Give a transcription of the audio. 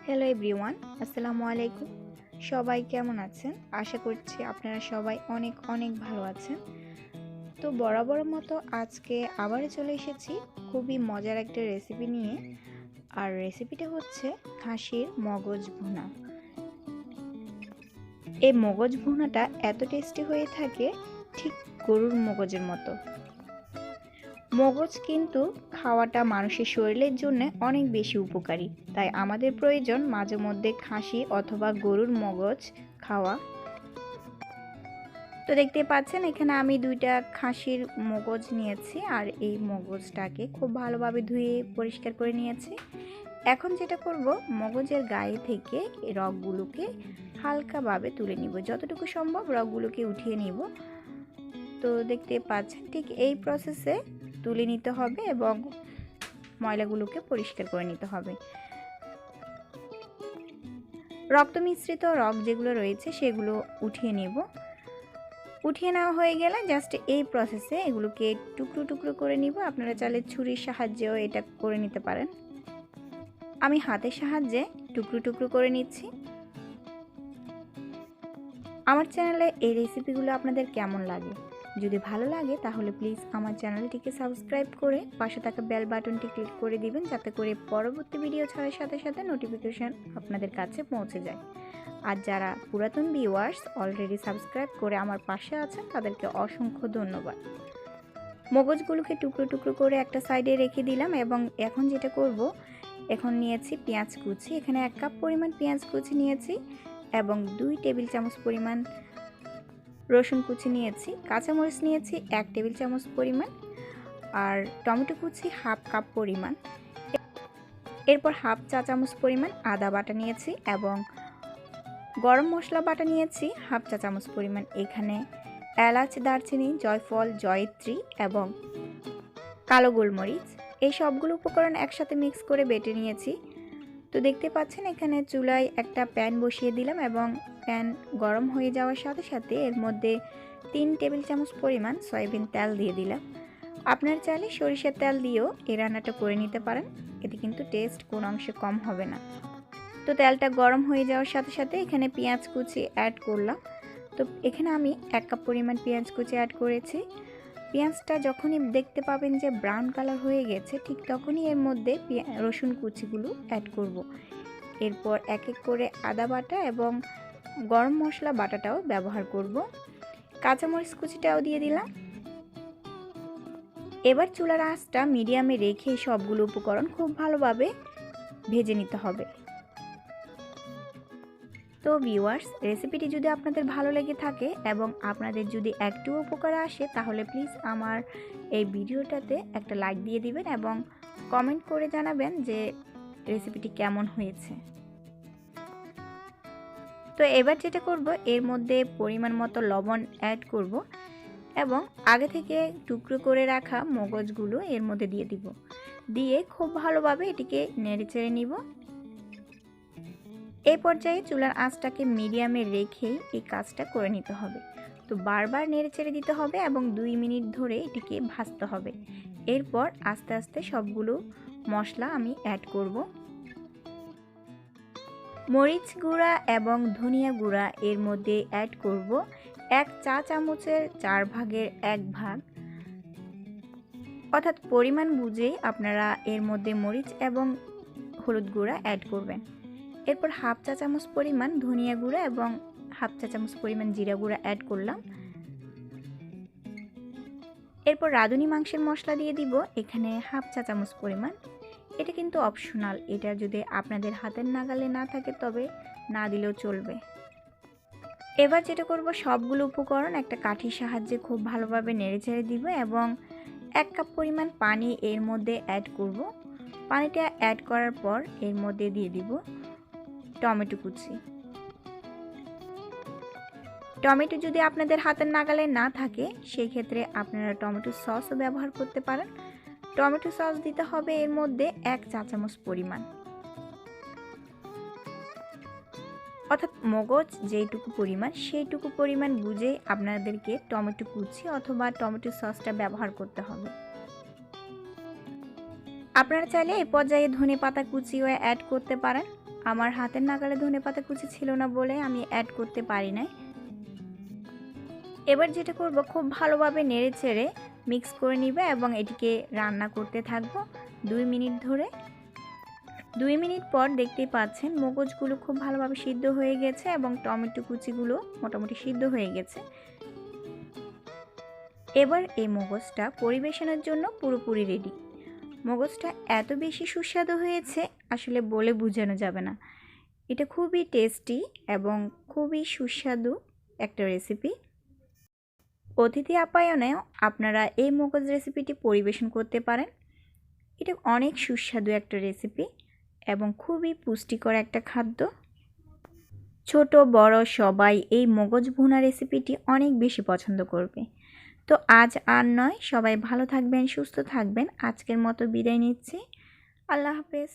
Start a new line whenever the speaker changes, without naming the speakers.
Hello everyone, আসসালামু আলাইকুম। সবাই কেমন আছেন? আশা করছি আপনারা সবাই অনেক অনেক ভালো আছেন। তো বরাবর মতো আজকে আবারও চলে এসেছি খুবই মজার একটা রেসিপি নিয়ে। আর রেসিপিটা হচ্ছে খাসির মগজ ভুনা। এই মগজ ভুনাটা এত টেস্টি হয়ে থাকে ঠিক গরুর মগজের মতো। মগজ কিন্তু খাওয়াটা মানুষের শরীরের জন্য অনেক বেশি উপকারী, তাই আমাদের প্রয়োজন মাঝে মধ্যে খাসি অথবা গরুর মগজ খাওয়া। তো দেখতে পাচ্ছেন এখানে আমি দুইটা খাসির মগজ নিয়েছি আর এই মগজটাকে খুব ভালোভাবে ধুয়ে পরিষ্কার করে নিয়েছি। এখন যেটা করব, মগজের গায়ে থেকে এই রগগুলোকে হালকাভাবে তুলে নিব, যতটুকু সম্ভব রগগুলোকে উঠিয়ে নিব। তো দেখতে পাচ্ছেন ঠিক এই প্রসেসে তুলে নিতে হবে এবং ময়লাগুলোকে পরিষ্কার করে নিতে হবে। রক্ত মিশ্রিত রগ যেগুলো রয়েছে সেগুলো উঠিয়ে নেব। উঠিয়ে নেওয়া হয়ে গেলে জাস্ট এই প্রসেসে এগুলোকে টুকরো টুকরো করে নিব। আপনারা চাইলে ছুরির সাহায্যেও এটা করে নিতে পারেন। আমি হাতের সাহায্যে টুকরো টুকরো করে নিচ্ছি। আমার চ্যানেলে এই রেসিপিগুলো আপনাদের কেমন লাগে? যদি ভালো লাগে তাহলে প্লিজ আমার চ্যানেলটিকে সাবস্ক্রাইব করে পাশে থাকা বেল বাটনটি ক্লিক করে দিবেন, যাতে করে পরবর্তী ভিডিও ছাড়ার সাথে সাথে নোটিফিকেশন আপনাদের কাছে পৌঁছে যায়। আর যারা পুরাতন ভিউয়ার্স অলরেডি সাবস্ক্রাইব করে আমার পাশে আছেন তাদেরকে অসংখ্য ধন্যবাদ। মগজগুলোকে টুকরো টুকরো করে একটা সাইডে রেখে দিলাম এবং এখন যেটা করব, এখন নিয়েছি পেঁয়াজ কুচি। এখানে 1 কাপ পরিমাণ পেঁয়াজ কুচি নিয়েছি এবং 2 টেবিল চামচ পরিমাণ রসুন কুচি নিয়েছি। কাঁচামরিচ নিয়েছি 1 টেবিল চামচ পরিমাণ, আর টমেটো কুচি 1/2 কাপ পরিমাণ। এরপর 1/2 চা চামচ পরিমাণ আদা বাটা নিয়েছি এবং গরম মশলা বাটা নিয়েছি 1/2 চা চামচ পরিমাণ। এখানে এলাচ, দারচিনি, জয়ফল, জয়িত্রী এবং কালো গোলমরিচ, এই সবগুলো উপকরণ একসাথে মিক্স করে বেটে নিয়েছি। তো দেখতে পাচ্ছেন এখানে চুলায় একটা প্যান বসিয়ে দিলাম এবং প্যান গরম হয়ে যাওয়ার সাথে সাথে এর মধ্যে 3 টেবিল চামচ পরিমাণ সয়াবিন তেল দিয়ে দিলাম। আপনার চাইলে সরিষার তেল দিয়েও এই রান্নাটা করে নিতে পারেন, এতে কিন্তু টেস্ট কোনো অংশে কম হবে না। তো তেলটা গরম হয়ে যাওয়ার সাথে সাথে এখানে পেঁয়াজ কুচি অ্যাড করলাম। তো এখানে আমি 1 কাপ পরিমাণ পেঁয়াজ কুচি অ্যাড করেছি। পেঁয়াজটা যখনই দেখতে পাবেন যে ব্রাউন কালার হয়ে গেছে, ঠিক তখনই এর মধ্যে রসুন কুচিগুলো অ্যাড করব। এরপর এক এক করে আদা বাটা এবং গরম মশলা বাটাটাও ব্যবহার করব। কাঁচামরিচ কুচিটাও দিয়ে দিলাম। এবার চুলার আঁচটা মিডিয়ামে রেখে সবগুলো উপকরণ খুব ভালোভাবে ভেজে নিতে হবে। তো ভিউয়ার্স, রেসিপিটি যদি আপনাদের ভালো লেগে থাকে এবং আপনাদের যদি একটু উপকার আসে তাহলে প্লিজ আমার এই ভিডিওটাতে একটা লাইক দিয়ে দিবেন এবং কমেন্ট করে জানাবেন যে রেসিপিটি কেমন হয়েছে। তো এবার যেটা করব, এর মধ্যে পরিমাণ মতো লবণ অ্যাড করব এবং আগে থেকে টুকরো করে রাখা মগজগুলো এর মধ্যে দিয়ে দিব। দিয়ে খুব ভালোভাবে এটিকে নেড়েচেড়ে নিব। এই পর্যায়ে চুলার আঁচটাকে মিডিয়ামে রেখেই এই কাজটা করে নিতে হবে। তো বারবার নেড়েচেড়ে দিতে হবে এবং 2 মিনিট ধরে এটিকে ভাজতে হবে। এরপর আস্তে আস্তে সবগুলো মশলা আমি অ্যাড করব। মরিচ গুঁড়া এবং ধনিয়া গুঁড়া এর মধ্যে অ্যাড করব 1 চা চামচের 4 ভাগের 1 ভাগ, অর্থাৎ পরিমাণ বুঝেই আপনারা এর মধ্যে মরিচ এবং হলুদ গুঁড়া অ্যাড করবেন। এরপর 1/2 চা চামচ পরিমাণ ধনিয়া গুঁড়া এবং 1/2 চা চামচ পরিমাণ জিরা গুঁড়া অ্যাড করলাম। এরপর রাঁধুনি মাংসের মশলা দিয়ে দিব এখানে 1/2 চা চামচ পরিমাণ। এটা কিন্তু অপশনাল, এটা যদি আপনাদের হাতের নাগালে না থাকে তবে না দিলেও চলবে। এবার যেটা করব, সবগুলো উপকরণ একটা কাঠির সাহায্যে খুব ভালোভাবে নেড়েচেড়ে দিব এবং 1 কাপ পরিমাণ পানি এর মধ্যে অ্যাড করব। পানিটা অ্যাড করার পর এর মধ্যে দিয়ে দিব টমেটো কুচি। টমেটো যদি আপনাদের হাতের নাগালে না থাকে সেই ক্ষেত্রে আপনারা টমেটো সসও ব্যবহার করতে পারেন। টমেটো সস দিতে হবে এর মধ্যে 1 চা চামচ পরিমাণ, অর্থাৎ মগজ যেইটুকু পরিমাণ সেইটুকু পরিমাণ বুঝে আপনাদেরকে টমেটো কুচি অথবা টমেটো সসটা ব্যবহার করতে হবে। আপনারা চাইলে এই পর্যায়ে ধনেপাতা কুচিও অ্যাড করতে পারেন। আমার হাতের নাগালে ধনেপাতা কুচি ছিল না বলে আমি অ্যাড করতে পারি নাই। এবার যেটা করব, খুব ভালোভাবে নেড়ে চেড়ে মিক্স করে নিবে এবং এটিকে রান্না করতে থাকবো 2 মিনিট ধরে। 2 মিনিট পর দেখতেই পাচ্ছেন মগজগুলো খুব ভালোভাবে সিদ্ধ হয়ে গেছে এবং টমেটো কুচিগুলো মোটামুটি সিদ্ধ হয়ে গেছে। এবার এই মগজটা পরিবেশনের জন্য পুরোপুরি রেডি। মগজটা এত বেশি সুস্বাদু হয়েছে আসলে বলে বোঝানো যাবে না। এটা খুবই টেস্টি এবং খুবই সুস্বাদু একটা রেসিপি। অতিথি আপ্যায়নেও আপনারা এই মগজ রেসিপিটি পরিবেশন করতে পারেন। এটা অনেক সুস্বাদু একটা রেসিপি এবং খুবই পুষ্টিকর একটা খাদ্য। ছোট বড় সবাই এই মগজ ভুনা রেসিপিটি অনেক বেশি পছন্দ করবে। তো আজ আর নয়, সবাই ভালো থাকবেন, সুস্থ থাকবেন। আজকের মতো বিদায় নিচ্ছি। আল্লাহ হাফেজ।